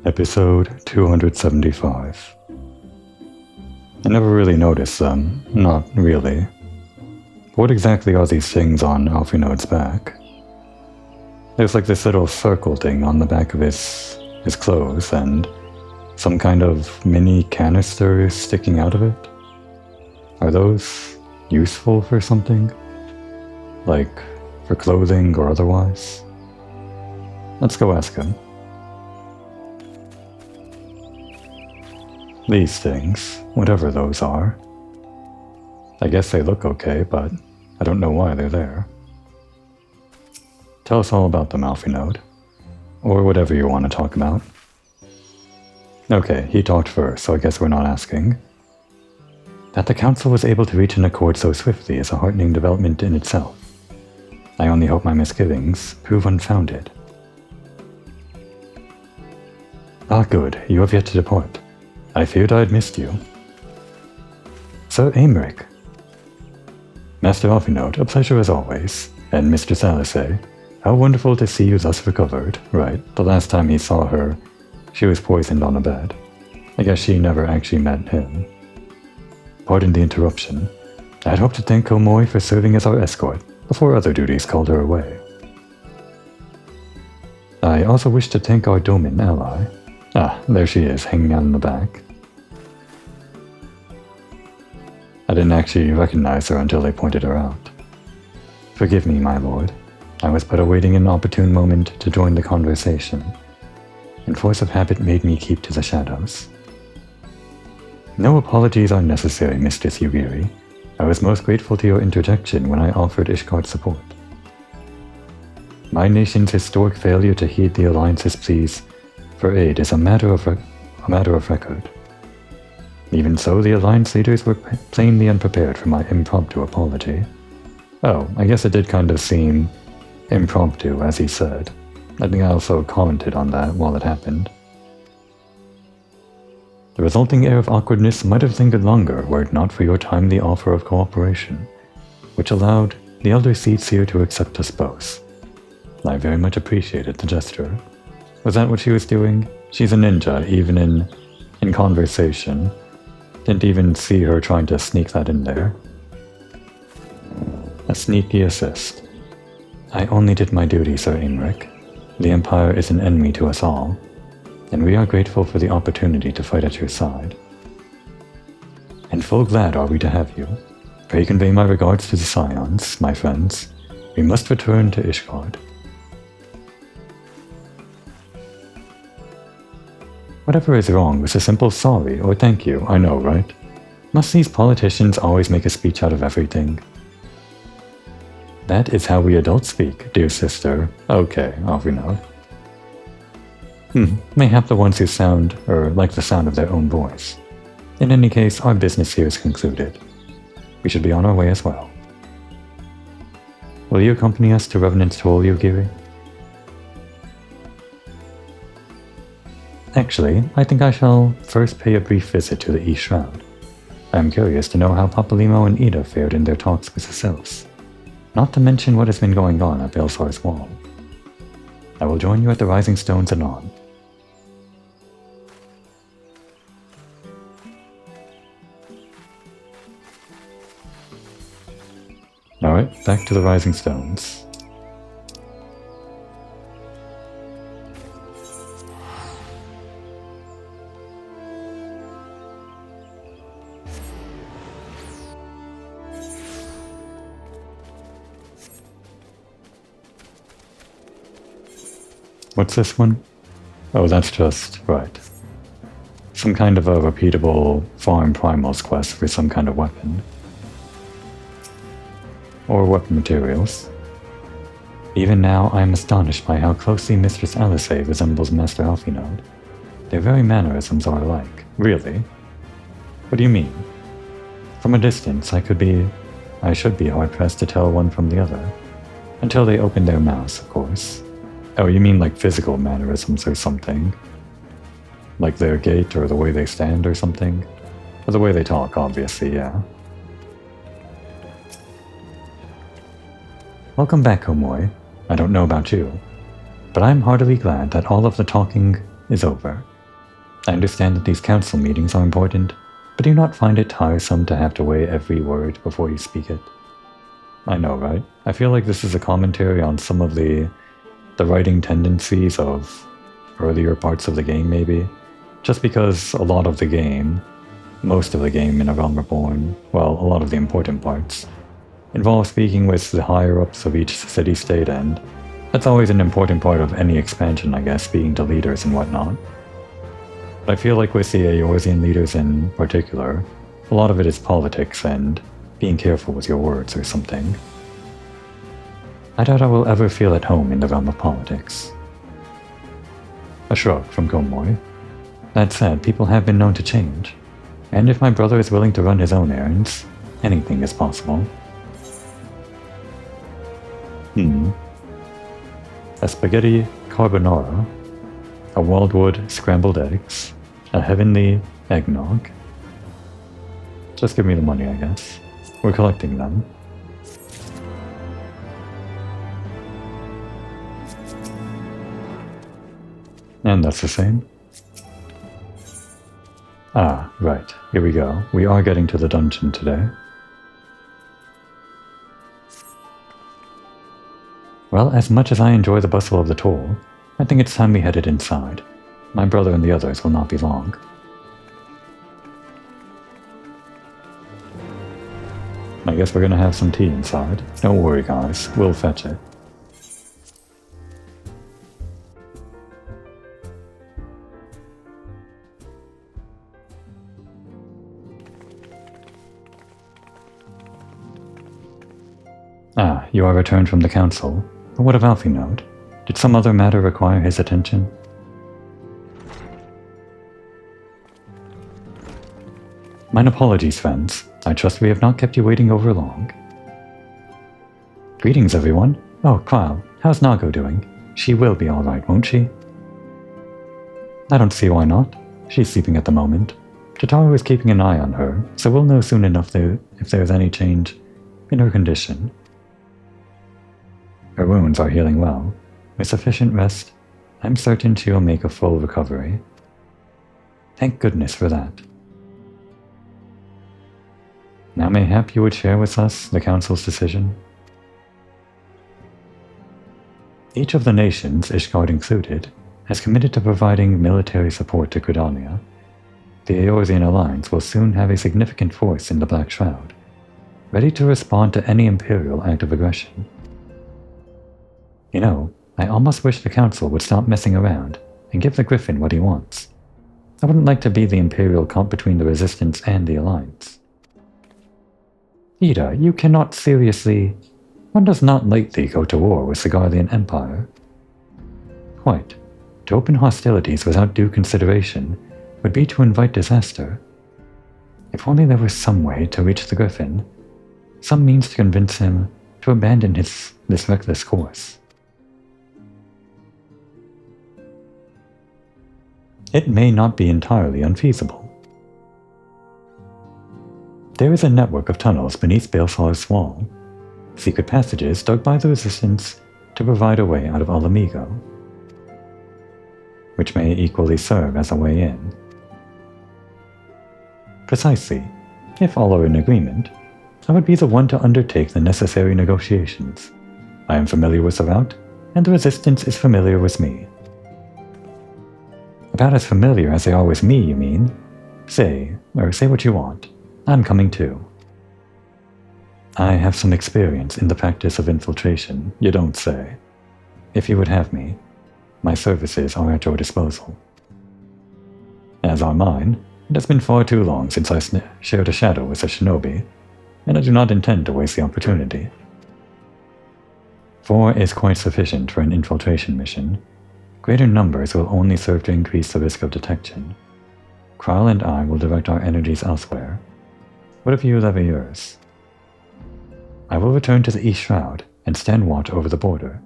Episode 275. I never really noticed them, not really. What exactly are these things on Alphinode's back? There's like this little circle thing on the back of his clothes and some kind of mini canister sticking out of it. Are those useful for something? Like for clothing or otherwise? Let's go ask him. These things, whatever those are. I guess they look okay, but I don't know why they're there. Tell us all about them, Alphinode. Or whatever you want to talk about. Okay, he talked first, so I guess we're not asking. That the Council was able to reach an accord so swiftly is a heartening development in itself. I only hope my misgivings prove unfounded. Ah, good, you have yet to depart. I feared I had missed you. Sir Aymeric. Master Alphinode, a pleasure as always. And Mr. Salisay, how wonderful to see you thus recovered. Right, the last time he saw her, she was poisoned on a bed. I guess she never actually met him. Pardon the interruption. I had hoped to thank Komoy for serving as our escort, before other duties called her away. I also wish to thank our Domin ally. Ah, there she is, hanging out in the back. I didn't actually recognize her until they pointed her out. Forgive me, my lord. I was but awaiting an opportune moment to join the conversation, and force of habit made me keep to the shadows. No apologies are necessary, Mistress Yugiri. I was most grateful to your interjection when I offered Ishgard support. My nation's historic failure to heed the Alliance's pleas for aid is a matter of record. Even so, the Alliance leaders were plainly unprepared for my impromptu apology. Oh, I guess it did kind of seem impromptu, as he said. I think I also commented on that while it happened. The resulting air of awkwardness might have lingered longer were it not for your timely offer of cooperation, which allowed the elder Seedseer to accept us both. I very much appreciated the gesture. Was that what she was doing? She's a ninja, even in conversation. Didn't even see her trying to sneak that in there. A sneaky assist. I only did my duty, Sir Aymeric. The Empire is an enemy to us all, and we are grateful for the opportunity to fight at your side. And full glad are we to have you. Pray convey my regards to the Scions, my friends. We must return to Ishgard. Whatever is wrong was a simple sorry or thank you, I know, right? Must these politicians always make a speech out of everything? That is how we adults speak, dear sister. Okay, off we know. Mayhap the ones who sound, or like the sound of their own voice. In any case, our business here is concluded. We should be on our way as well. Will you accompany us to Revenant's Toll, Yugiri? Actually, I think I shall first pay a brief visit to the East Shroud. I am curious to know how Papalymo and Ida fared in their talks with the Sylphs, not to mention what has been going on at Baelsar's Wall. I will join you at the Rising Stones anon. Alright, back to the Rising Stones. What's this one? Oh, that's just, right. Some kind of a repeatable farm primals quest for some kind of weapon. Or weapon materials. Even now, I am astonished by how closely Mistress Alisay resembles Master Alphinode. Their very mannerisms are alike. Really? What do you mean? From a distance, I should be hard-pressed to tell one from the other. Until they open their mouths, of course. Oh, you mean like physical mannerisms or something? Like their gait or the way they stand or something? Or the way they talk, obviously, yeah. Welcome back, Komoy. I don't know about you, but I'm heartily glad that all of the talking is over. I understand that these council meetings are important, but do you not find it tiresome to have to weigh every word before you speak it? I know, right? I feel like this is a commentary on some of the writing tendencies of earlier parts of the game, maybe. Just because a lot of the game, most of the game in A Realm Reborn, well, a lot of the important parts, involve speaking with the higher-ups of each city-state, and that's always an important part of any expansion, I guess, speaking to leaders and whatnot. But I feel like with the Eorzean leaders in particular, a lot of it is politics and being careful with your words or something. I doubt I will ever feel at home in the realm of politics. A shrug from Komoy. That said, people have been known to change, and if my brother is willing to run his own errands, anything is possible. A spaghetti carbonara, a wildwood scrambled eggs, a heavenly eggnog. Just give me the money, I guess. We're collecting them. And that's the same. Ah, right. Here we go. We are getting to the dungeon today. Well, as much as I enjoy the bustle of the tour, I think it's time we headed inside. My brother and the others will not be long. I guess we're gonna have some tea inside. Don't worry, guys. We'll fetch it. Ah, you are returned from the council. But what of Alphinaud? Did some other matter require his attention? Mine apologies, friends. I trust we have not kept you waiting over long. Greetings, everyone. Oh, Kyle, how's Nago doing? She will be alright, won't she? I don't see why not. She's sleeping at the moment. Jotaro is keeping an eye on her, so we'll know soon enough if there's any change in her condition. Her wounds are healing well. With sufficient rest, I'm certain she will make a full recovery. Thank goodness for that. Now mayhap you would share with us the Council's decision? Each of the nations, Ishgard included, has committed to providing military support to Gridania. The Eorzean Alliance will soon have a significant force in the Black Shroud, ready to respond to any Imperial act of aggression. You know, I almost wish the Council would stop messing around and give the Griffin what he wants. I wouldn't like to be the Imperial comp between the Resistance and the Alliance. Ida, you cannot seriously... One does not lightly go to war with the Garlean Empire. Quite. To open hostilities without due consideration would be to invite disaster. If only there was some way to reach the Griffin, some means to convince him to abandon this reckless course. It may not be entirely unfeasible. There is a network of tunnels beneath Balesar's wall, secret passages dug by the Resistance to provide a way out of Alamigo, which may equally serve as a way in. Precisely. If all are in agreement, I would be the one to undertake the necessary negotiations. I am familiar with the route, and the Resistance is familiar with me. About as familiar as they are with me, you mean? Say what you want. I'm coming too. I have some experience in the practice of infiltration, you don't say. If you would have me, my services are at your disposal. As are mine, it has been far too long since I shared a shadow with a shinobi, and I do not intend to waste the opportunity. 4 is quite sufficient for an infiltration mission. Greater numbers will only serve to increase the risk of detection. Kral and I will direct our energies elsewhere. What if you levy yours? I will return to the East Shroud and stand watch over the border.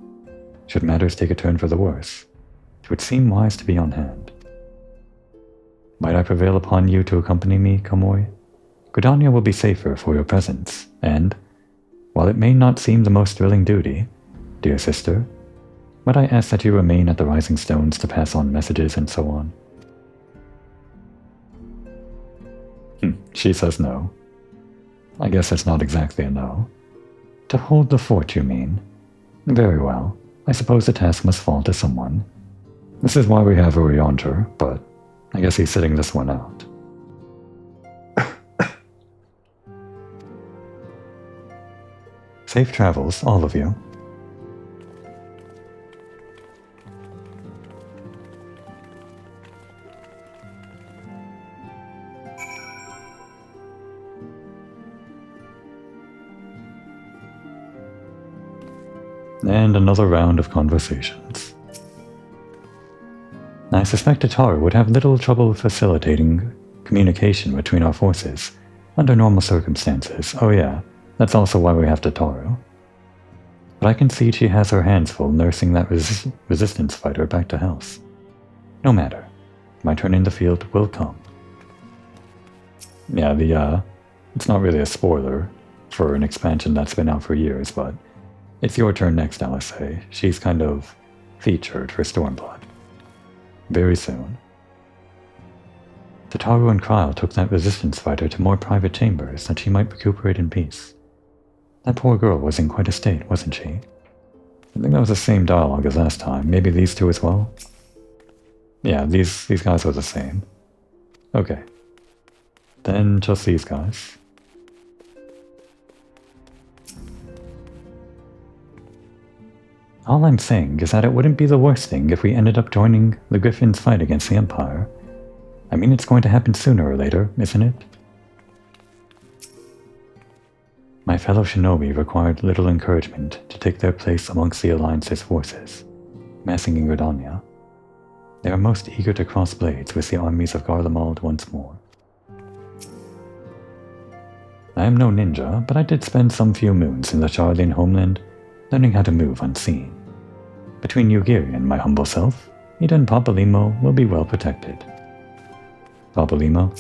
Should matters take a turn for the worse, it would seem wise to be on hand. Might I prevail upon you to accompany me, Komoy? Gridania will be safer for your presence, and, while it may not seem the most thrilling duty, dear sister, might I ask that you remain at the Rising Stones to pass on messages and so on? She says no. I guess that's not exactly a no. To hold the fort, you mean? Very well. I suppose the task must fall to someone. This is why we have her yonder, but I guess he's sitting this one out. Safe travels, all of you. And another round of conversations. I suspect Ataru would have little trouble facilitating communication between our forces under normal circumstances. Oh yeah, that's also why we have Ataru. But I can see she has her hands full nursing that resistance fighter back to health. No matter, my turn in the field will come. Yeah, it's not really a spoiler for an expansion that's been out for years, but it's your turn next, LSA. She's kind of featured for Stormblood. Very soon. Tataru and Kryl took that resistance fighter to more private chambers that she might recuperate in peace. That poor girl was in quite a state, wasn't she? I think that was the same dialogue as last time. Maybe these two as well? Yeah, these guys were the same. Okay. Then just these guys. All I'm saying is that it wouldn't be the worst thing if we ended up joining the Griffin's fight against the Empire. I mean, it's going to happen sooner or later, isn't it? My fellow shinobi required little encouragement to take their place amongst the Alliance's forces, massing in Gridania. They are most eager to cross blades with the armies of Garlemald once more. I am no ninja, but I did spend some few moons in the Charlian homeland learning how to move unseen. Between Yugiri and my humble self, Ida and Papalimo will be well protected. Papalimo?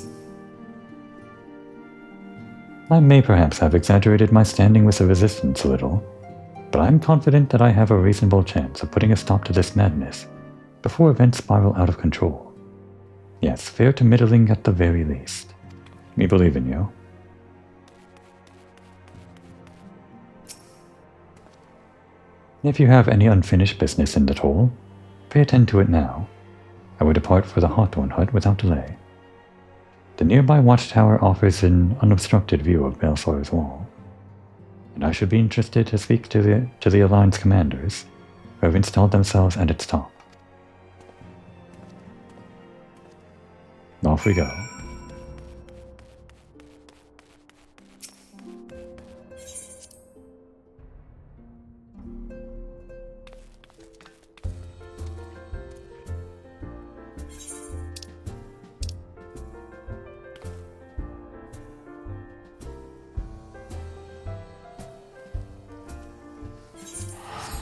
I may perhaps have exaggerated my standing with the Resistance a little, but I'm confident that I have a reasonable chance of putting a stop to this madness before events spiral out of control. Yes, fair to middling at the very least. We believe in you. If you have any unfinished business in the toll, pray attend to it now. I will depart for the Hawthorn Hut without delay. The nearby watchtower offers an unobstructed view of Balsor's wall, and I should be interested to speak to the Alliance commanders who have installed themselves at its top. Off we go.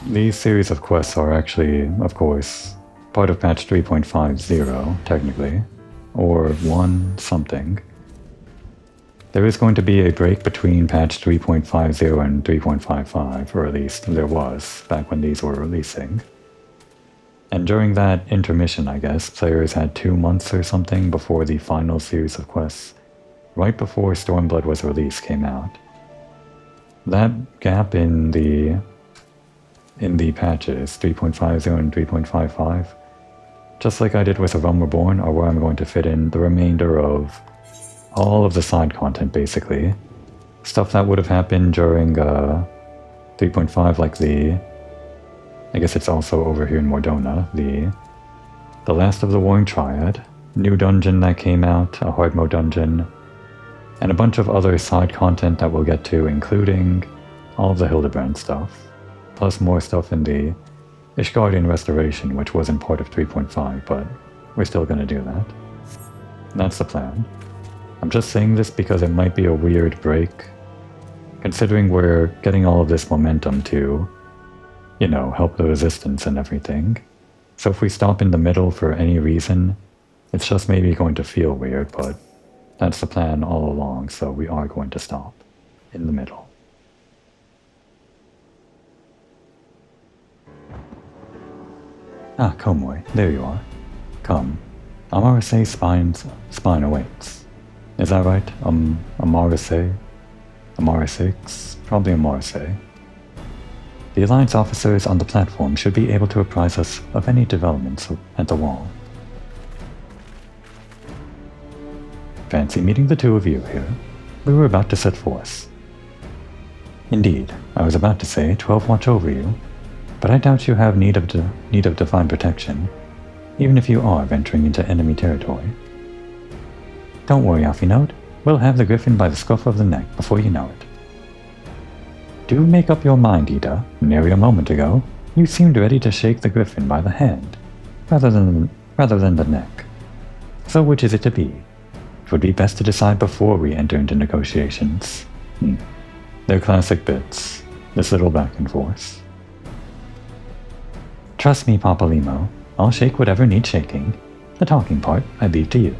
These series of quests are actually, of course, part of patch 3.50, technically, or 1 something. There is going to be a break between patch 3.50 and 3.55, or at least there was, back when these were releasing. And during that intermission, I guess, players had 2 months or something before the final series of quests, right before Stormblood was released, came out. That gap in the patches 3.50 and 3.55, just like I did with A Realm Reborn, are where I'm going to fit in the remainder of all of the side content, basically. Stuff that would have happened during 3.5, like I guess it's also over here in Mordona, the Last of the Warring Triad, new dungeon that came out, a hard mode dungeon, and a bunch of other side content that we'll get to, including all of the Hildebrand stuff. Plus more stuff in the Ishgardian Restoration, which wasn't part of 3.5, but we're still going to do that. That's the plan. I'm just saying this because it might be a weird break, considering we're getting all of this momentum to, you know, help the Resistance and everything. So if we stop in the middle for any reason, it's just maybe going to feel weird, but that's the plan all along, so we are going to stop in the middle. Ah, Komoy, there you are. Come. Amarase spine awaits. Is that right? Amarase? Amarase? Probably Amarase. The Alliance officers on the platform should be able to apprise us of any developments at the wall. Fancy meeting the two of you here. We were about to set forth. Indeed, I was about to say 12 watch over you, but I doubt you have need of divine protection, even if you are venturing into enemy territory. Don't worry, Alphinote. We'll have the griffin by the scruff of the neck before you know it. Do make up your mind, Ida. Nary a moment ago, you seemed ready to shake the griffin by the hand, rather than the neck. So which is it to be? It would be best to decide before we enter into negotiations. They're classic bits, this little back and forth. Trust me, Papalimo, I'll shake whatever needs shaking. The talking part I leave to you.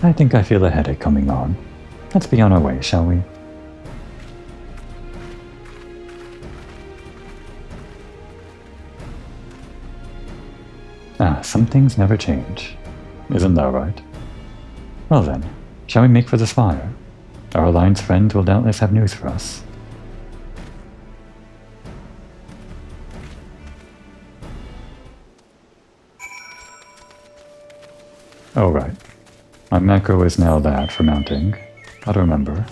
I think I feel a headache coming on. Let's be on our way, shall we? Ah, some things never change. Isn't that right? Well then, shall we make for the spire? Our Alliance friends will doubtless have news for us. Oh right. My macro is now that for mounting. Gotta remember.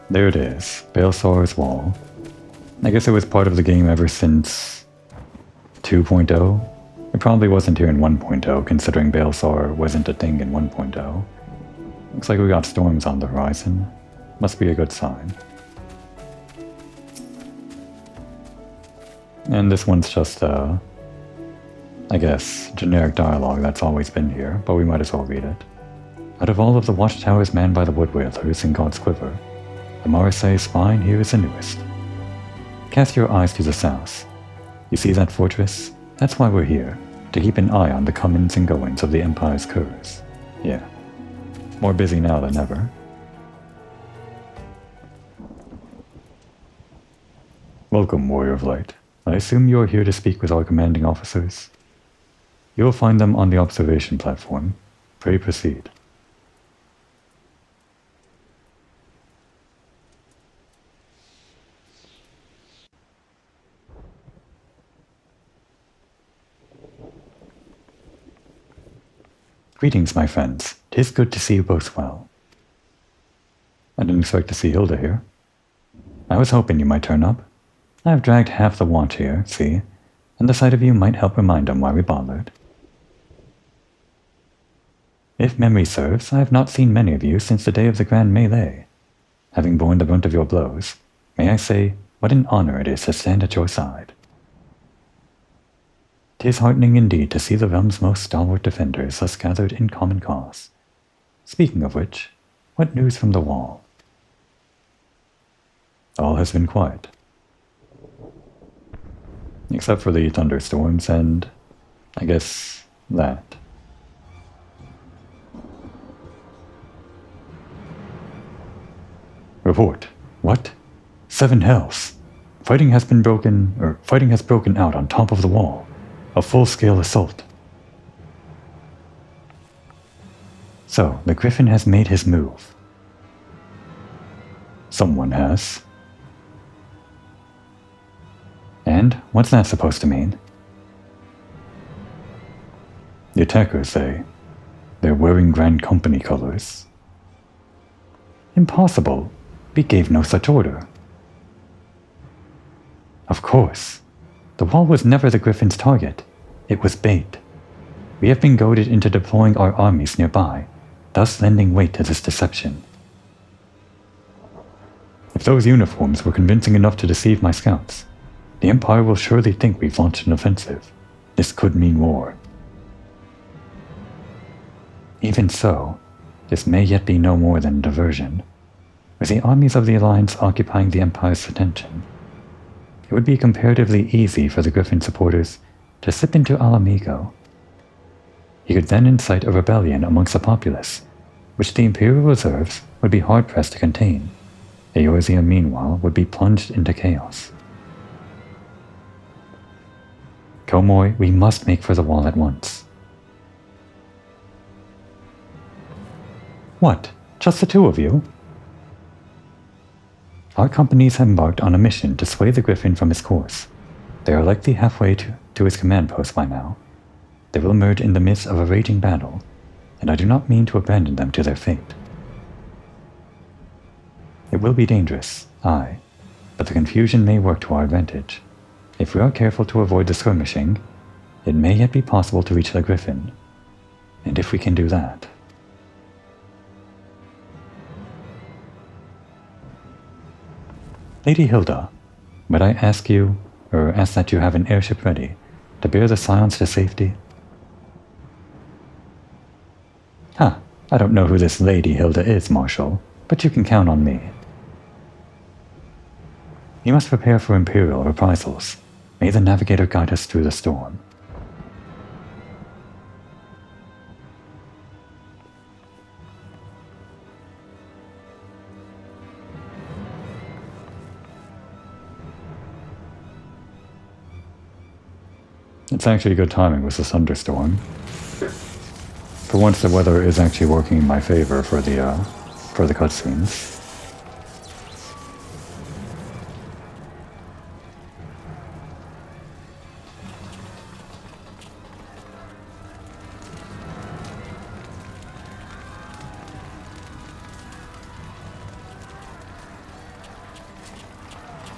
There it is, Baelsor's Wall. I guess it was part of the game ever since 2.0. It probably wasn't here in 1.0, considering Baelsor wasn't a thing in 1.0. Looks like we got storms on the horizon. Must be a good sign. And this one's just, I guess, generic dialogue that's always been here, but we might as well read it. Out of all of the watchtowers manned by the Wood Whalers in God's Quiver, the Marseille spine here is the newest. Cast your eyes to the south. You see that fortress? That's why we're here, to keep an eye on the comings and goings of the Empire's curs. Yeah. More busy now than ever. Welcome, Warrior of Light. I assume you are here to speak with our commanding officers? You'll find them on the observation platform. Pray proceed. Greetings, my friends. 'Tis good to see you both well. I didn't expect to see Hilda here. I was hoping you might turn up. I've dragged half the watch here, see, and the sight of you might help remind them why we bothered. If memory serves, I have not seen many of you since the day of the grand melee. Having borne the brunt of your blows, may I say, what an honor it is to stand at your side. 'Tis heartening indeed to see the realm's most stalwart defenders thus gathered in common cause. Speaking of which, what news from the wall? All has been quiet. Except for the thunderstorms and, I guess, that. Report. What? 7 hells. Fighting has broken out on top of the wall. A full-scale assault. So, the Griffin has made his move. Someone has. And what's that supposed to mean? The attackers say they're wearing Grand Company colors. Impossible. We gave no such order. Of course. The wall was never the Griffin's target. It was bait. We have been goaded into deploying our armies nearby, thus lending weight to this deception. If those uniforms were convincing enough to deceive my scouts, the Empire will surely think we've launched an offensive. This could mean war. Even so, this may yet be no more than diversion. With the armies of the Alliance occupying the Empire's attention, it would be comparatively easy for the Griffin supporters to slip into Alamigo. He could then incite a rebellion amongst the populace, which the Imperial reserves would be hard-pressed to contain. Eorzea, meanwhile, would be plunged into chaos. Komoy, we must make for the wall at once. What? Just the two of you? Our companies have embarked on a mission to sway the Griffin from his course. They are likely halfway to his command post by now. They will emerge in the midst of a raging battle, and I do not mean to abandon them to their fate. It will be dangerous, aye, but the confusion may work to our advantage. If we are careful to avoid the skirmishing, it may yet be possible to reach the Griffin. And if we can do that... Lady Hilda, might I ask that you have an airship ready to bear the Scions to safety? Ha! I don't know who this Lady Hilda is, Marshal, but you can count on me. You must prepare for Imperial reprisals. May the Navigator guide us through the storm. It's actually good timing with the thunderstorm. For once, the weather is actually working in my favor for the cutscenes.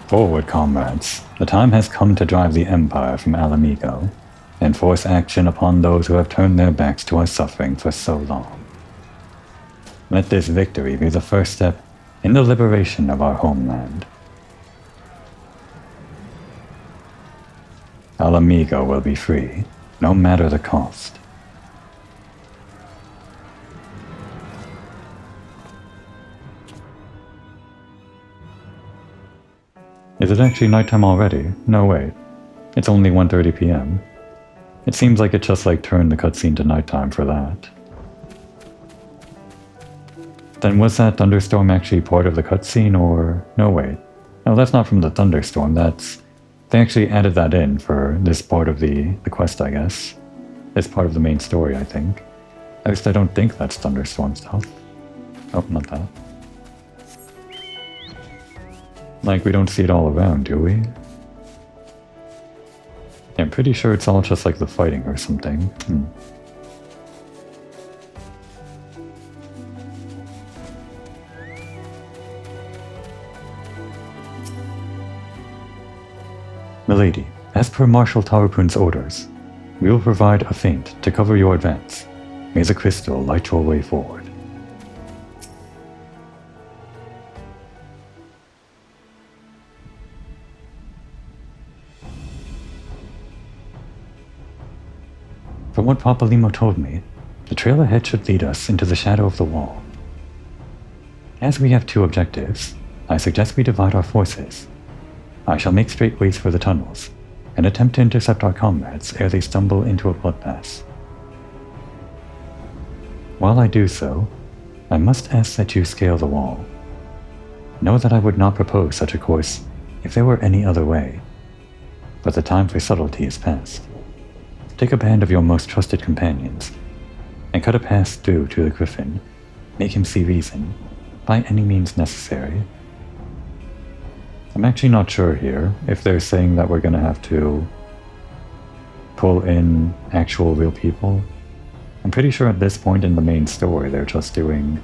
Forward, comrades. The time has come to drive the Empire from Alamigo, and force action upon those who have turned their backs to our suffering for so long. Let this victory be the first step in the liberation of our homeland. Alamigo will be free, no matter the cost. Is it actually nighttime already? No, wait. It's only 1:30 p.m. It seems like it just turned the cutscene to nighttime for that. Then was that thunderstorm actually part of the cutscene, or... No, wait. No, that's not from the thunderstorm, that's... They actually added that in for this part of the quest, I guess. This part of the main story, I think. At least I don't think that's thunderstorm stuff. Oh, not that. We don't see it all around, do we? Yeah, I'm pretty sure it's all just the fighting or something. Milady, as per Marshal Tarupun's orders, we will provide a feint to cover your advance. May the crystal light your way forward. From what Papalimo told me, the trail ahead should lead us into the shadow of the wall. As we have two objectives, I suggest we divide our forces. I shall make straight ways for the tunnels, and attempt to intercept our comrades ere they stumble into a bloodbath. While I do so, I must ask that you scale the wall. Know that I would not propose such a course if there were any other way, but the time for subtlety is past. Take a band of your most trusted companions, and cut a path through to the Griffin. Make him see reason, by any means necessary. I'm actually not sure here if they're saying that we're gonna have to pull in actual real people. I'm pretty sure at this point in the main story they're just doing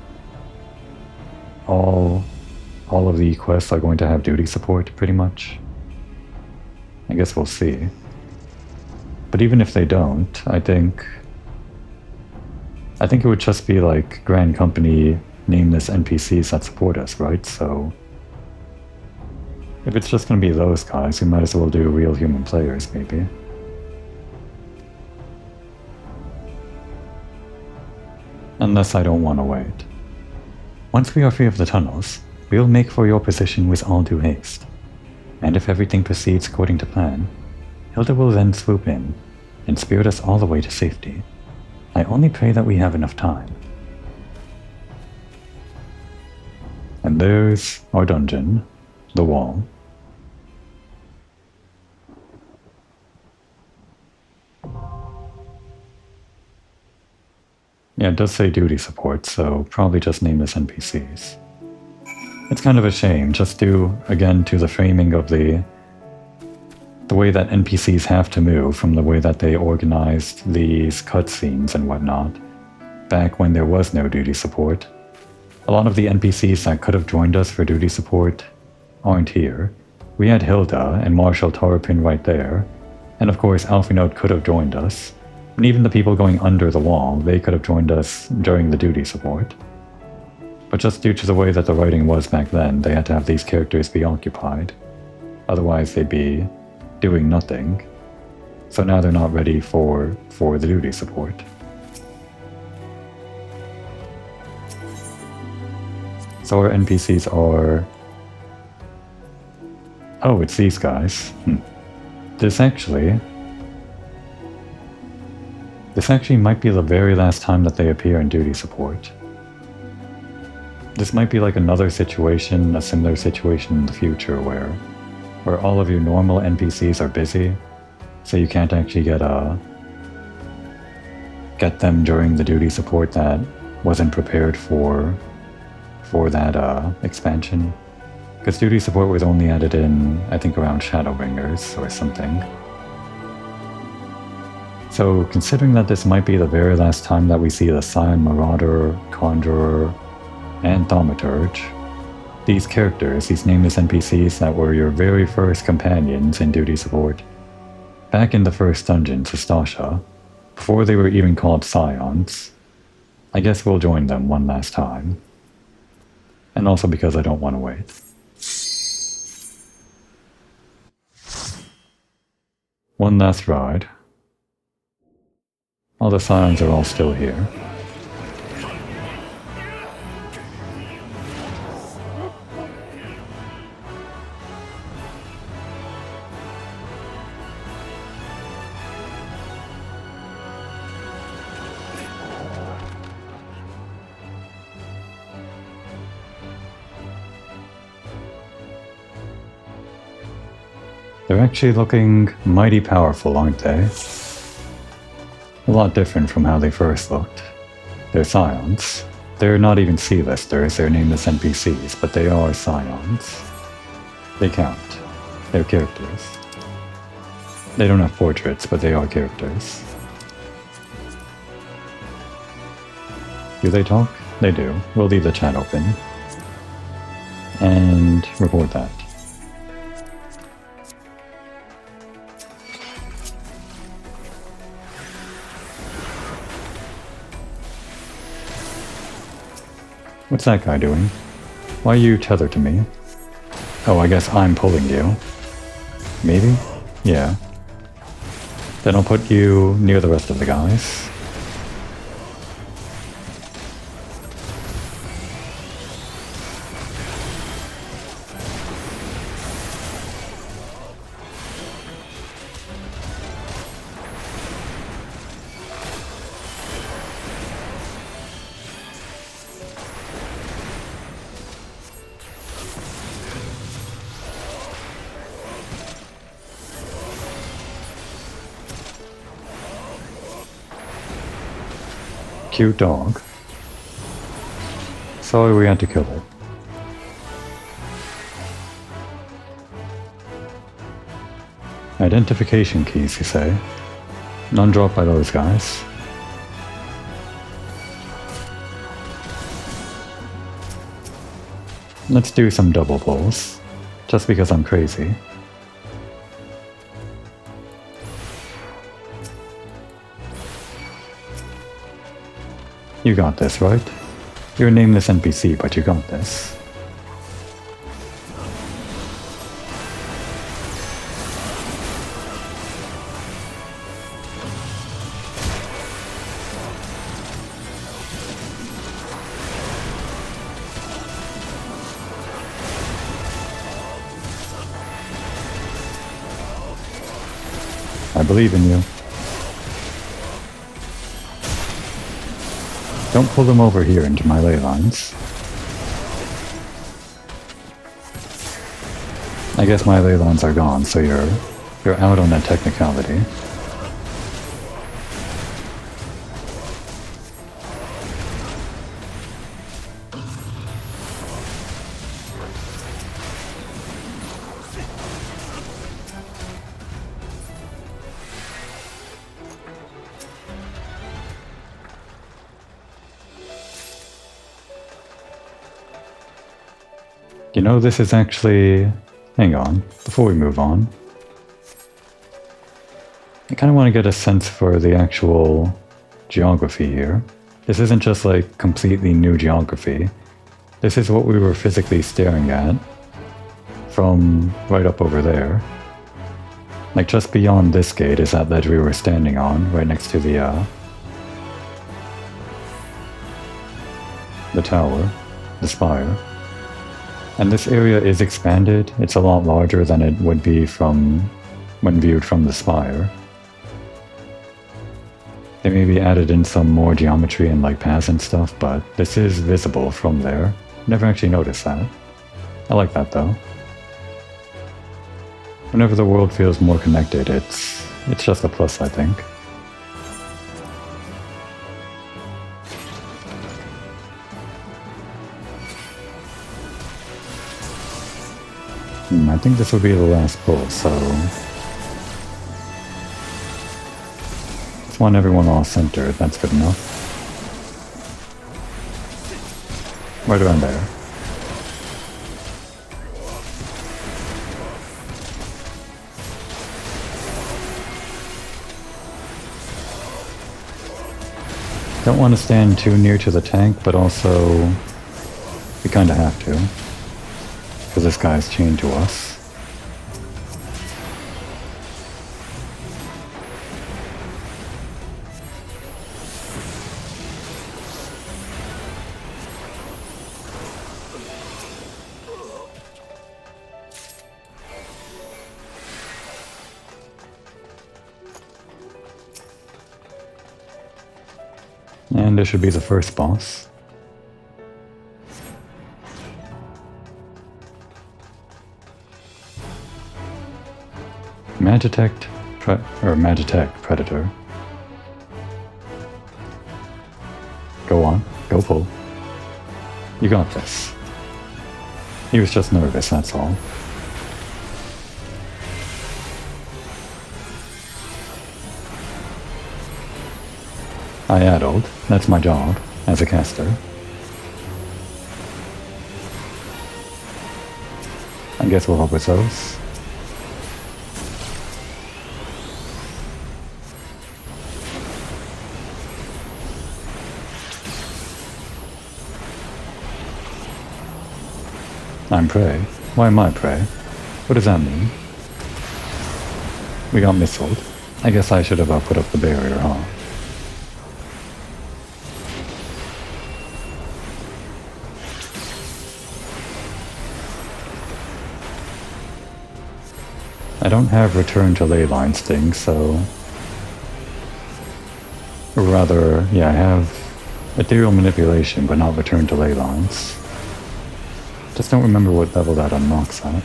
all of the quests are going to have duty support, pretty much. I guess we'll see. But even if they don't, I think it would just be Grand Company nameless NPCs that support us, right? So if it's just going to be those guys, we might as well do real human players, maybe. Unless I don't want to wait. Once we are free of the tunnels, we will make for your position with all due haste. And if everything proceeds according to plan, Hilda will then swoop in and spirit us all the way to safety. I only pray that we have enough time. And there's our dungeon, the wall. Yeah, it does say duty support, so probably just nameless NPCs. It's kind of a shame, just due, again, to the framing of the way that NPCs have to move from the way that they organized these cutscenes and whatnot, back when there was no duty support. A lot of the NPCs that could have joined us for duty support aren't here. We had Hilda and Marshal Tarapin right there, and of course Alphinaud could have joined us, and even the people going under the wall, they could have joined us during the duty support. But just due to the way that the writing was back then, they had to have these characters be occupied. Otherwise they'd be doing nothing. So now they're not ready for the duty support. So our NPCs are... Oh, it's these guys. This actually might be the very last time that they appear in duty support. This might be like another situation, a similar situation in the future where all of your normal NPCs are busy, so you can't actually get them during the duty support that wasn't prepared for that expansion. Because duty support was only added in, I think, around Shadowbringers or something. So considering that this might be the very last time that we see the Scion Marauder, Conjurer, and Thaumaturge, these characters, these nameless NPCs that were your very first companions in duty support, back in the first dungeon, Sastasha, before they were even called Scions, I guess we'll join them one last time. And also because I don't want to wait. One last ride. All the Scions are all still here. They're actually looking mighty powerful, aren't they? A lot different from how they first looked. They're Scions. They're not even C-listers, they're nameless NPCs, but they are Scions. They count. They're characters. They don't have portraits, but they are characters. Do they talk? They do. We'll leave the chat open. And record that. What's that guy doing? Why are you tethered to me? Oh, I guess I'm pulling you. Maybe? Yeah. Then I'll put you near the rest of the guys. Cute dog. Sorry we had to kill it. Identification keys, you say? None dropped by those guys. Let's do some double pulls, just because I'm crazy. You got this, right? You're a nameless NPC, but you got this. I believe in you. Don't pull them over here into my ley lines. I guess my ley lines are gone, so you're out on that technicality. You know, this is actually... Hang on, before we move on. I kind of want to get a sense for the actual geography here. This isn't just like completely new geography. This is what we were physically staring at from right up over there. Like just beyond this gate is that ledge we were standing on, right next to the tower, the spire. And this area is expanded. It's a lot larger than it would be from when viewed from the spire. They maybe added in some more geometry and like paths and stuff, but this is visible from there. Never actually noticed that. I like that though. Whenever the world feels more connected, it's just a plus, I think. I think this will be the last pull, so... Just want everyone all centered, that's good enough. Right around there. Don't want to stand too near to the tank, but also... we kinda have to. Because this guy's chained to us. And this should be the first boss. Magitech Predator. Go on, go pull. You got this. He was just nervous, that's all. I addled. That's my job as a caster. I guess we'll help with those. I'm prey? Why am I prey? What does that mean? We got missiled. I guess I should have put up the barrier, huh? I don't have return to ley line sting, so... Or rather, yeah, I have ethereal manipulation, but not return to ley lines. Just don't remember what level that unlocks at.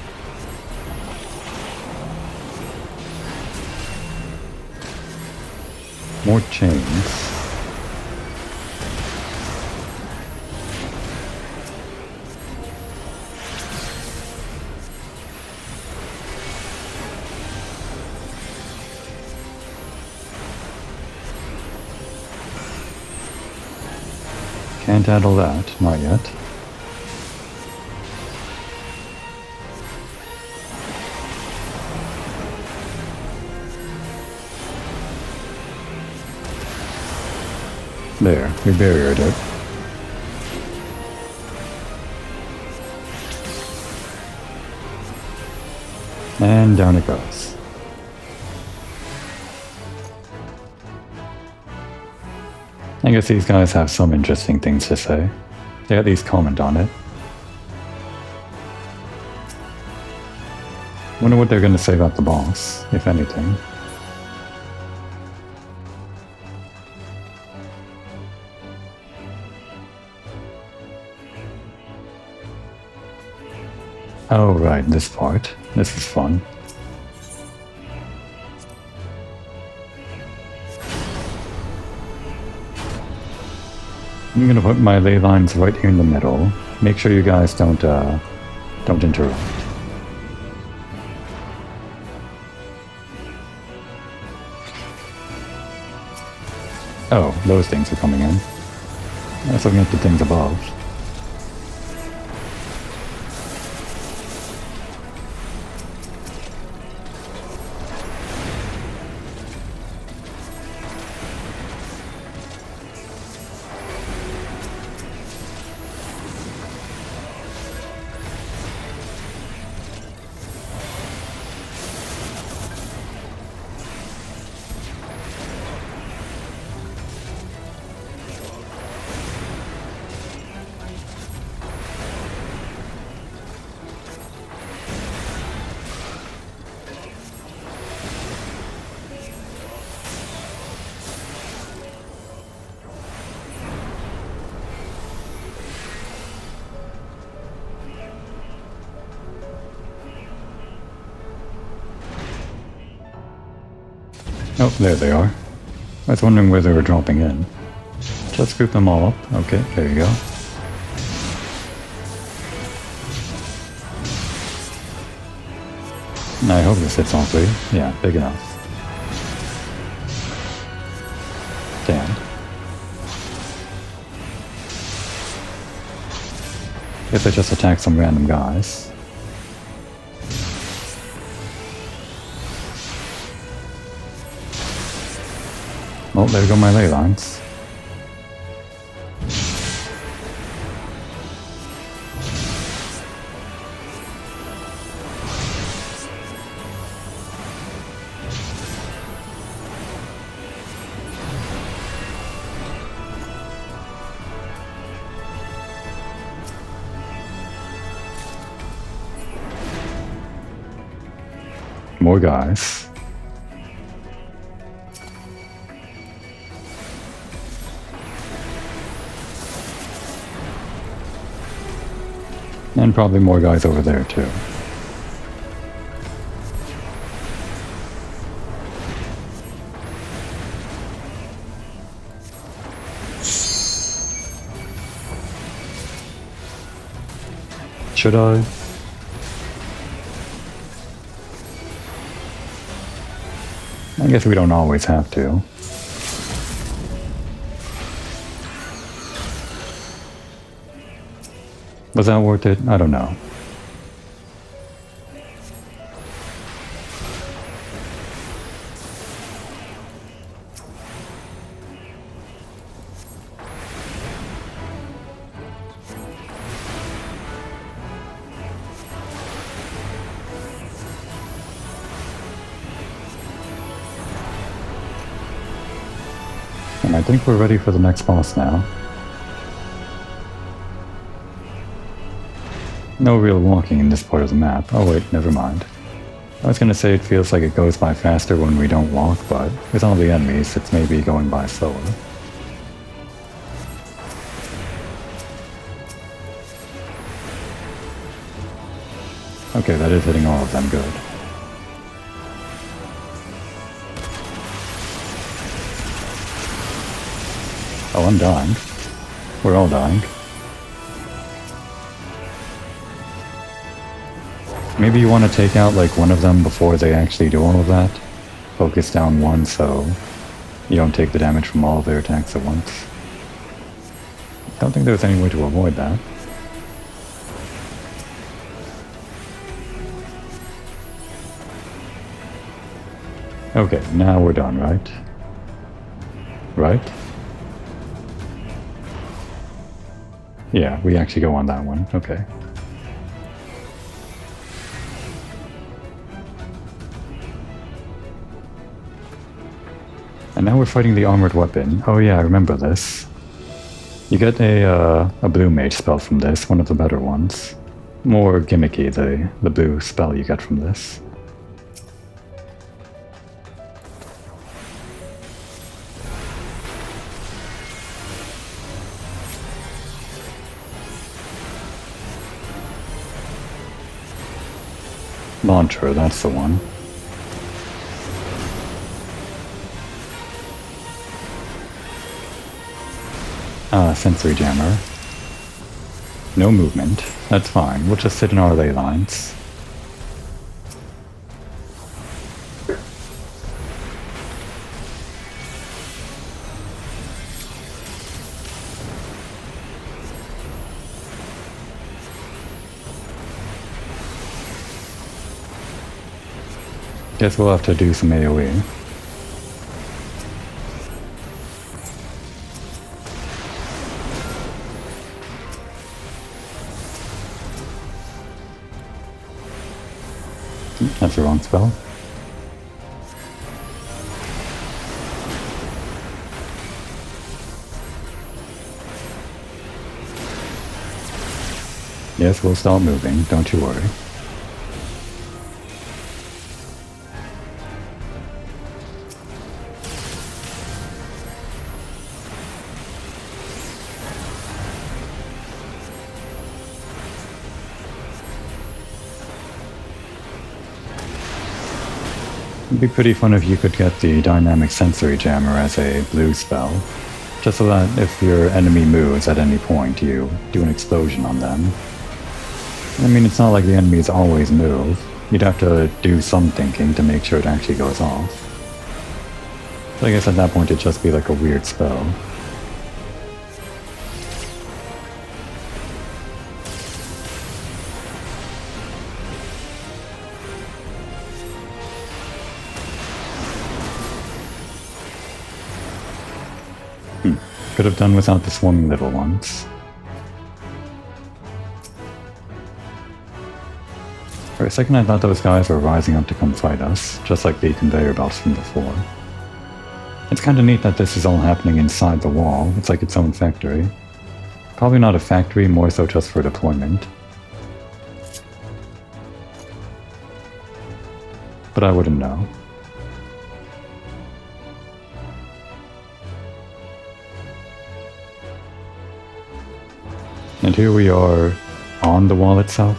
More chains. Can't handle that, not yet. There, we barriered it. And down it goes. I guess these guys have some interesting things to say. They at least comment on it. Wonder what they're going to say about the boss, if anything. Oh, right, this part. This is fun. I'm gonna put my ley lines right here in the middle. Make sure you guys don't interrupt. Oh, those things are coming in. Let's look at the things above. Oh, there they are. I was wondering where they were dropping in. Let's group them all up. Okay, there you go. I hope this hits all three. Yeah, big enough. Damn. Guess I just attacked some random guys. Oh, there go my ley lines. More guys. And probably more guys over there too. Should I? I guess we don't always have to. Was that worth it? I don't know. And I think we're ready for the next boss now. No real walking in this part of the map. Oh wait, never mind. I was gonna say it feels like it goes by faster when we don't walk, but with all the enemies, it's maybe going by slower. Okay, that is hitting all of them good. Oh, I'm dying. We're all dying. Maybe you want to take out like one of them before they actually do all of that. Focus down one so you don't take the damage from all of their attacks at once. I don't think there's any way to avoid that. Okay, now we're done, right? Right? Yeah, we actually go on that one. Okay. And now we're fighting the armored weapon. Oh yeah, I remember this. You get a blue mage spell from this, one of the better ones. More gimmicky, the blue spell you get from this. Launcher, that's the one. Sensory jammer. No movement. That's fine. We'll just sit in our ley lines. Guess we'll have to do some AoE. That's the wrong spell. Yes, we'll start moving, don't you worry. It'd be pretty fun if you could get the dynamic sensory jammer as a blue spell, just so that if your enemy moves at any point, you do an explosion on them. I mean, it's not like the enemies always move. You'd have to do some thinking to make sure it actually goes off. So I guess at that point it'd just be like a weird spell. Could have done without the swarming little ones. For a second I thought those guys were rising up to come fight us, just like the conveyor belts from before. It's kinda neat that this is all happening inside the wall. It's like its own factory. Probably not a factory, more so just for deployment. But I wouldn't know. And here we are on the wall itself.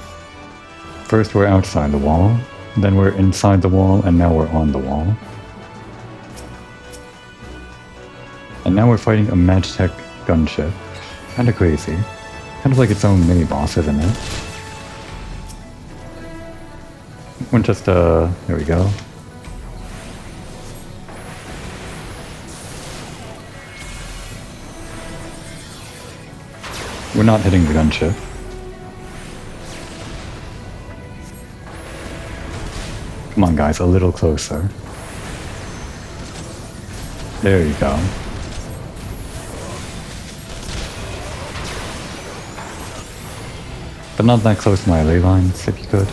First we're outside the wall, then we're inside the wall, and now we're on the wall. And now we're fighting a Magitech gunship. Kinda crazy. Kind of like its own mini-boss, isn't it? We're just, there we go. We're not hitting the gunship. Come on guys, a little closer. There you go. But not that close to my ley lines, if you could.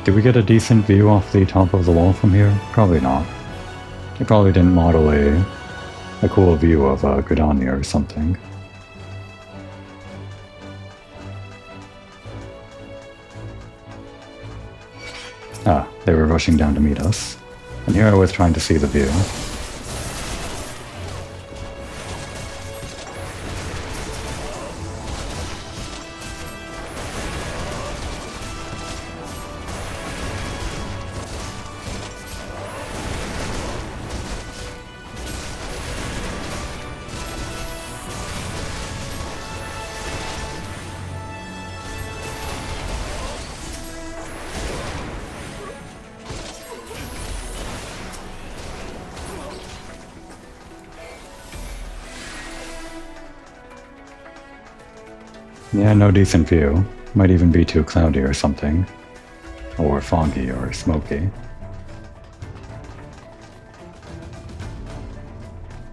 Did we get a decent view off the top of the wall from here? Probably not. They probably didn't model a cool view of Gridania or something. Ah, they were rushing down to meet us. And here I was trying to see the view. Yeah, no decent view. Might even be too cloudy or something. Or foggy or smoky.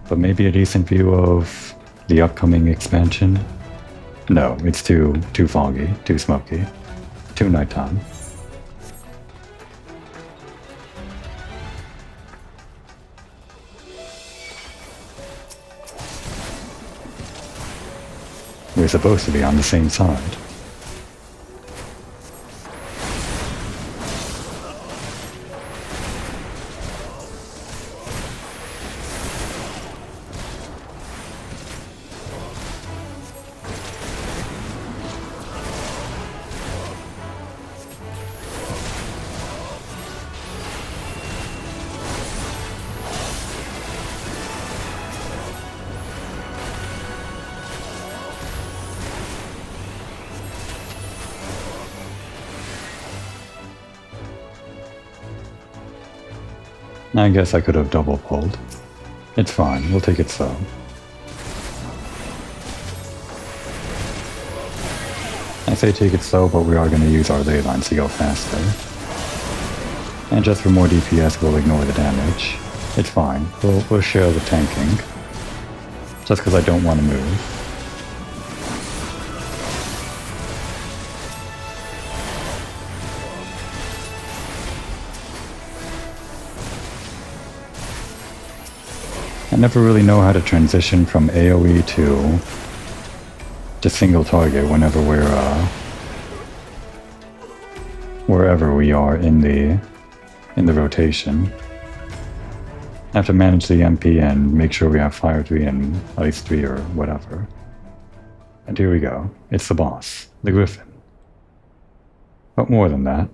But maybe a decent view of the upcoming expansion. No, it's too foggy, too smoky, too nighttime. We're supposed to be on the same side. I guess I could have double pulled. It's fine, we'll take it slow. I say take it slow, but we are going to use our ley lines to go faster. And just for more DPS, we'll ignore the damage. It's fine, we'll share the tanking. Just because I don't want to move. I never really know how to transition from AoE to single target whenever we're wherever we are in the rotation. I have to manage the MP and make sure we have Fire 3 and Ice 3 or whatever. And here we go. It's the boss, the Griffin. But more than that.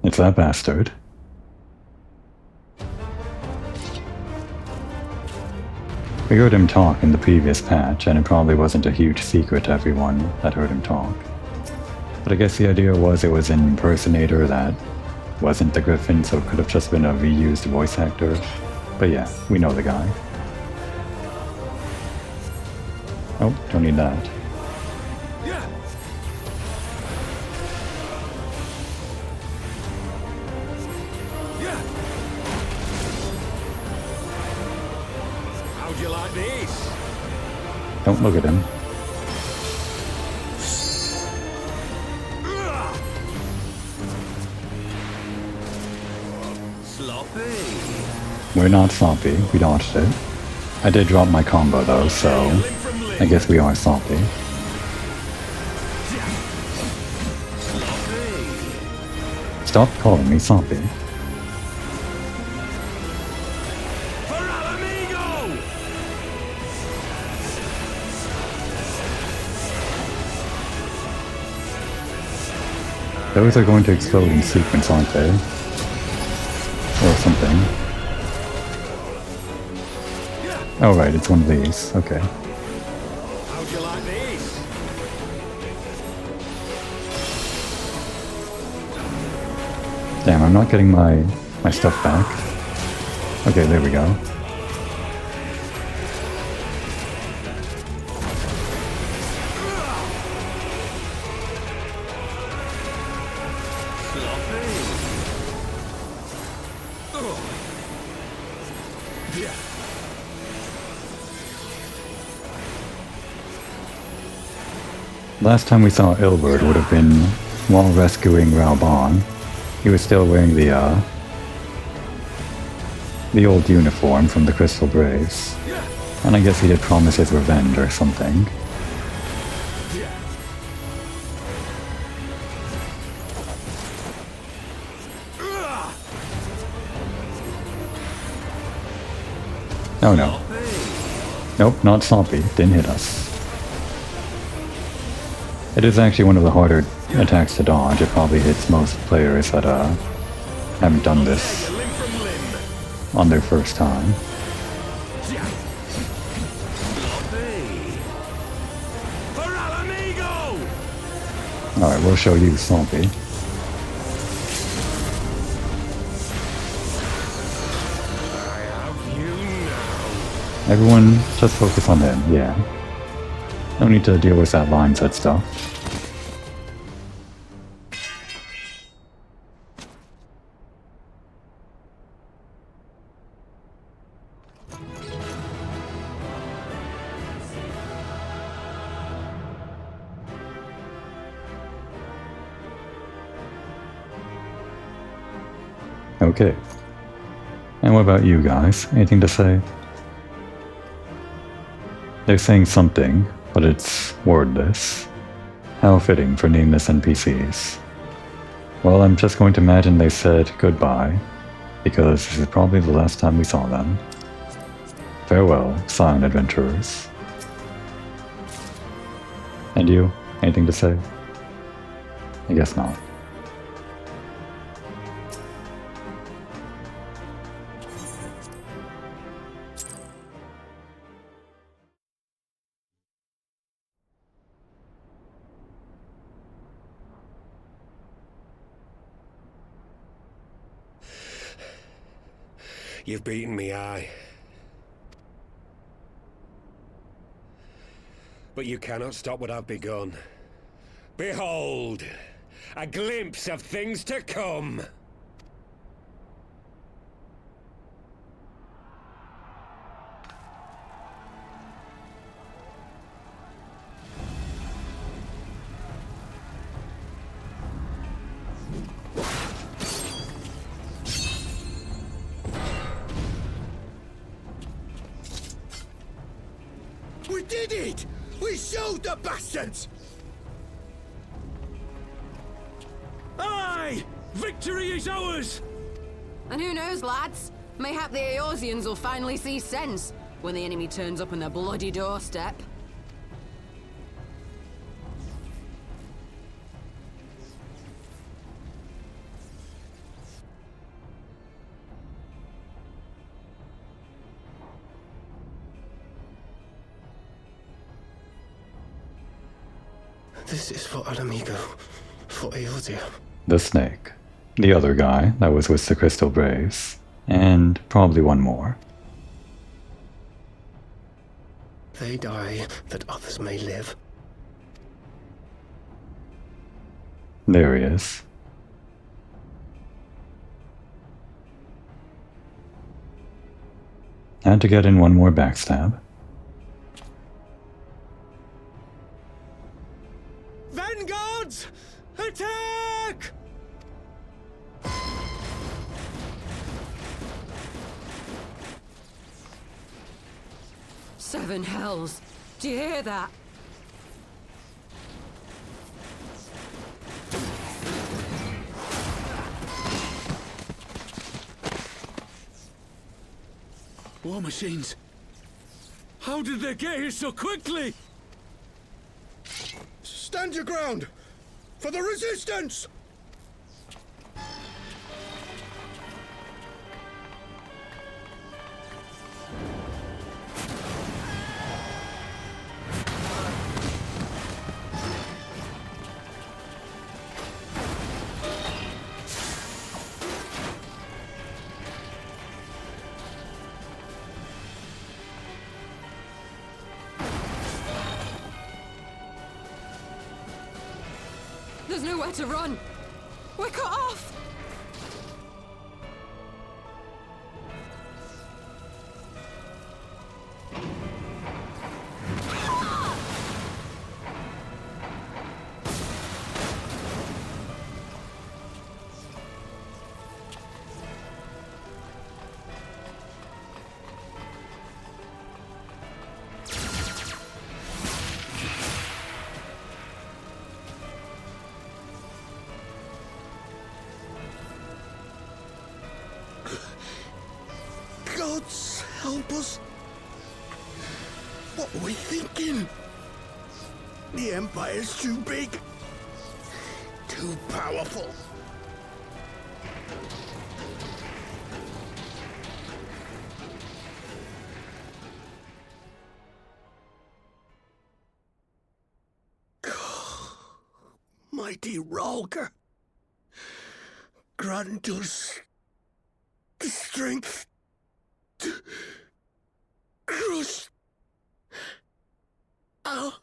It's that bastard. We heard him talk in the previous patch, and it probably wasn't a huge secret to everyone that heard him talk. But I guess the idea was it was an impersonator that wasn't the Griffin, so it could have just been a reused voice actor. But yeah, we know the guy. Oh, don't need that. Don't look at him. Sloppy. We're not sloppy, we dodged it. I did drop my combo though, so I guess we are sloppy. Stop calling me sloppy. Those are going to explode in sequence, aren't they? Or something. Oh right, it's one of these. Okay. How'd you like these? Damn, I'm not getting my stuff back. Okay, there we go. Last time we saw Ilbert would have been while rescuing Raoban. He was still wearing the old uniform from the Crystal Braves. And I guess he did promise his revenge or something. Oh no. Nope, not sloppy. Didn't hit us. It is actually one of the harder attacks to dodge. It probably hits most players that haven't done this on their first time. Alright, we'll show you sloppy. Everyone just focus on him, yeah. No need to deal with that line set stuff. Okay. And what about you guys? Anything to say? They're saying something, but it's wordless. How fitting for nameless NPCs. Well, I'm just going to imagine they said goodbye, because this is probably the last time we saw them. Farewell, silent adventurers. And you? Anything to say? I guess not. You've beaten me, aye. But you cannot stop what I've begun. Behold! A glimpse of things to come! We did it! We showed the bastards! Aye! Victory is ours! And who knows, lads? Mayhap the Eorzeans will finally see sense when the enemy turns up on their bloody doorstep. This is for Alamigo, for Eorzea. The snake. The other guy that was with the crystal brace. And probably one more. They die that others may live. There he is. Had to get in one more backstab. Vanguards! Attack! Seven hells. Do you hear that? War machines. How did they get here so quickly? Stand your ground! For the resistance! There's nowhere to run. We're cut off. Gods help us! What were we thinking? The Empire's too big. Too powerful. Mighty Ralker, grant us the strength to crush our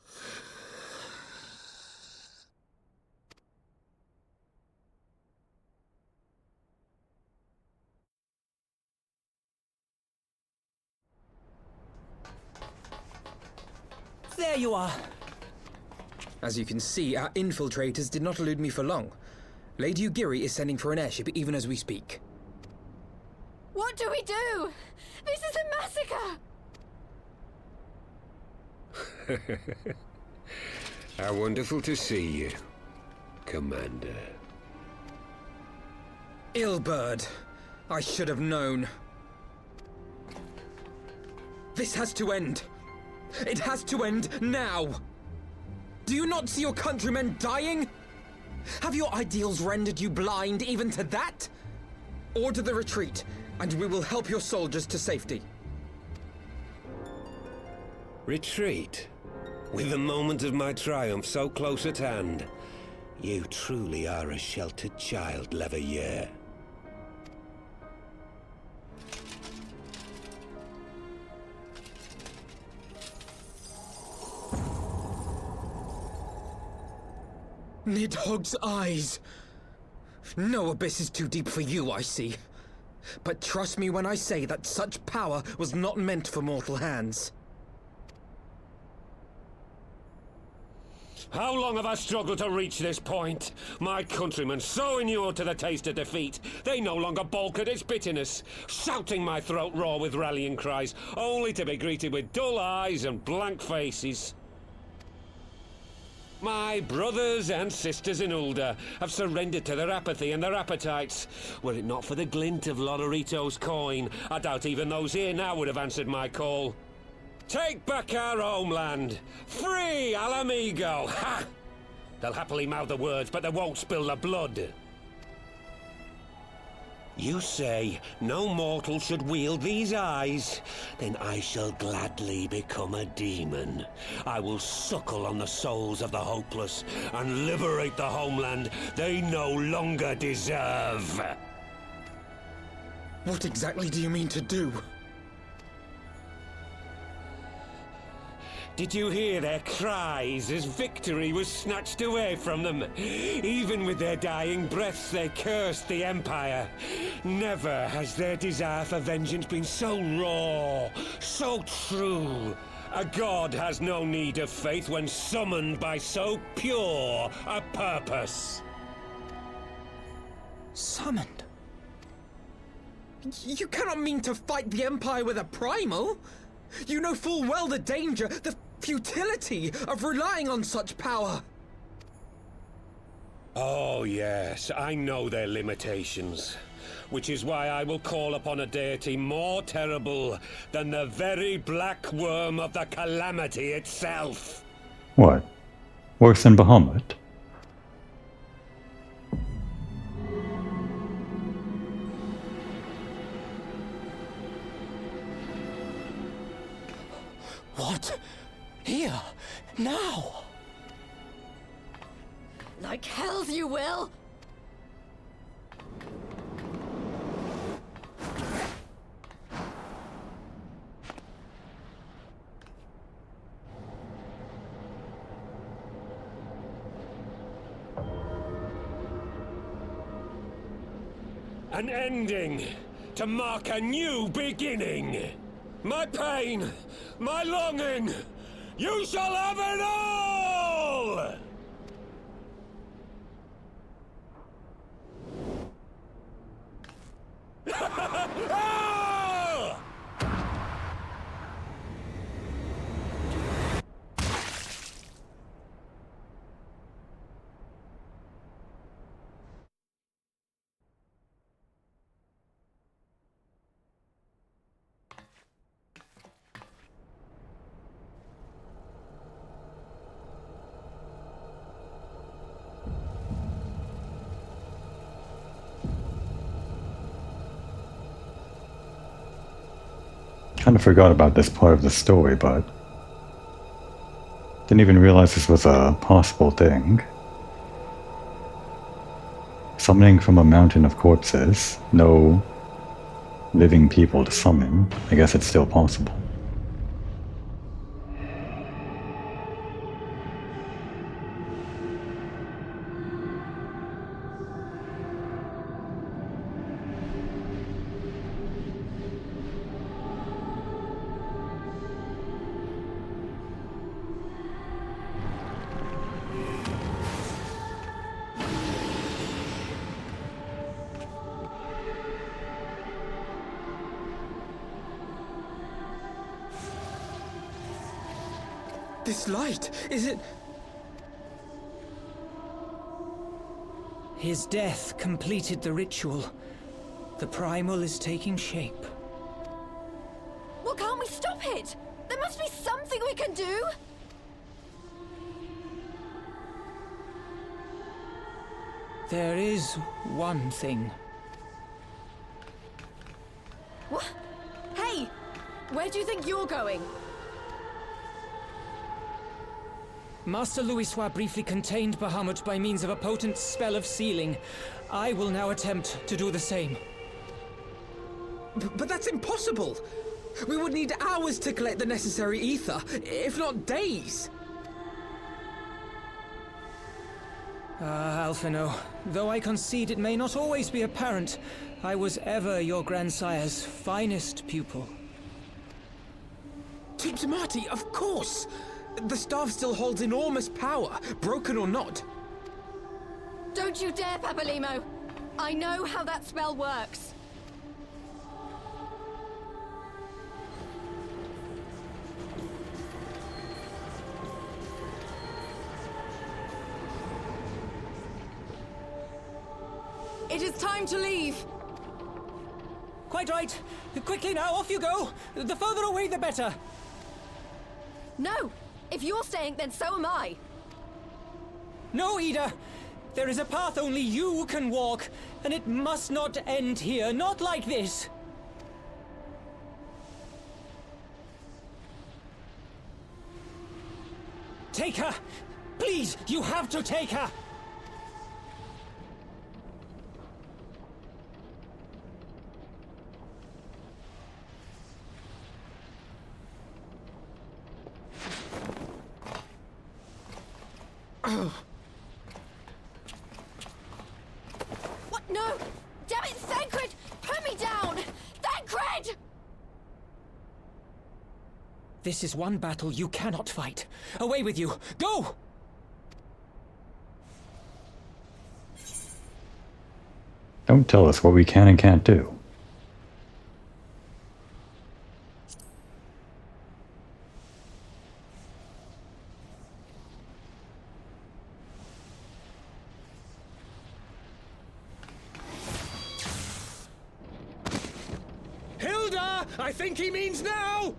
There you are. As you can see, our infiltrators did not elude me for long. Lady Ugiri is sending for an airship even as we speak. What do we do? This is a massacre! How wonderful to see you, Commander. Illbird. I should have known. This has to end. It has to end now! Do you not see your countrymen dying? Have your ideals rendered you blind even to that? Order the retreat, and we will help your soldiers to safety. Retreat? With the moment of my triumph so close at hand? You truly are a sheltered child, Leveilleur. Nidhogg's eyes! No abyss is too deep for you, I see. But trust me when I say that such power was not meant for mortal hands. How long have I struggled to reach this point? My countrymen, so inured to the taste of defeat, they no longer balk at its bitterness, shouting my throat raw with rallying cries, only to be greeted with dull eyes and blank faces. My brothers and sisters in Ulda have surrendered to their apathy and their appetites. Were it not for the glint of Lodorito's coin, I doubt even those here now would have answered my call. Take back our homeland! Free Al Amigo! Ha! They'll happily mouth the words, but they won't spill the blood. You say no mortal should wield these eyes? Then I shall gladly become a demon. I will suckle on the souls of the hopeless and liberate the homeland they no longer deserve. What exactly do you mean to do? Did you hear their cries as victory was snatched away from them? Even with their dying breaths, they cursed the Empire. Never has their desire for vengeance been so raw, so true. A god has no need of faith when summoned by so pure a purpose. Summoned? You cannot mean to fight the Empire with a primal? You know full well the danger, the futility of relying on such power. Oh yes, I know their limitations. Which is why I will call upon a deity more terrible than the very black worm of the calamity itself. What? Worse than Bahamut? What? Here? Now? Like hells you will! An ending to mark a new beginning. My pain, my longing, you shall have it all! Kind of forgot about this part of the story, but didn't even realize this was a possible thing. Summoning from a mountain of corpses, no living people to summon. I guess it's still possible. This light, is it... His death completed the ritual. The primal is taking shape. Well, can't we stop it? There must be something we can do! There is one thing. What? Hey! Where do you think you're going? Master Louisoix briefly contained Bahamut by means of a potent spell of sealing. I will now attempt to do the same. But that's impossible! We would need hours to collect the necessary ether, if not days! Ah, Alphino, though I concede it may not always be apparent, I was ever your grandsire's finest pupil. Marty, of course! The staff still holds enormous power, broken or not. Don't you dare, Papalimo! I know how that spell works. It is time to leave. Quite right. Quickly now, off you go. The further away, the better. No! If you're staying, then so am I. No, Ida. There is a path only you can walk, and it must not end here, not like this. Take her! Please, you have to take her! What? No! Damn it, Thancred! Put me down! Thancred! This is one battle you cannot fight. Away with you! Go! Don't tell us what we can and can't do. Hilda! I think he means now!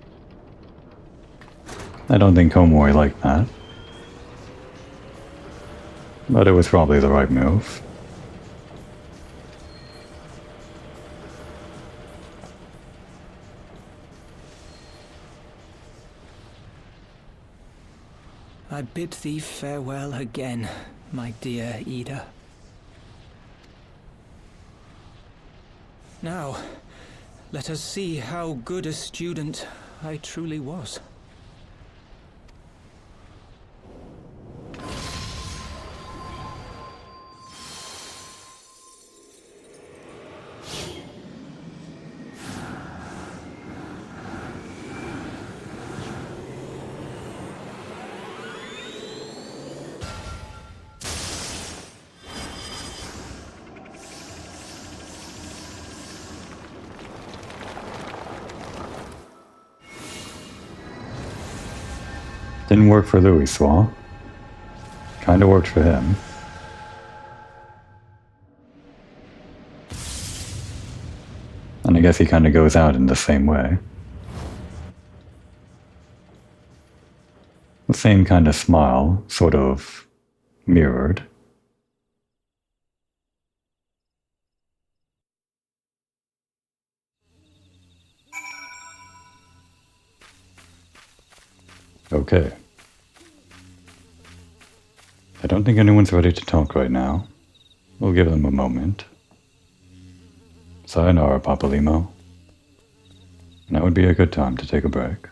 I don't think Komori liked that. But it was probably the right move. I bid thee farewell again, my dear Ida. Now, let us see how good a student I truly was. Didn't work for Louisoix. Kinda worked for him. And I guess he kinda goes out in the same way. The same kind of smile, sort of mirrored. Okay. I don't think anyone's ready to talk right now. We'll give them a moment. Sayonara, Papalimo. Now would be a good time to take a break.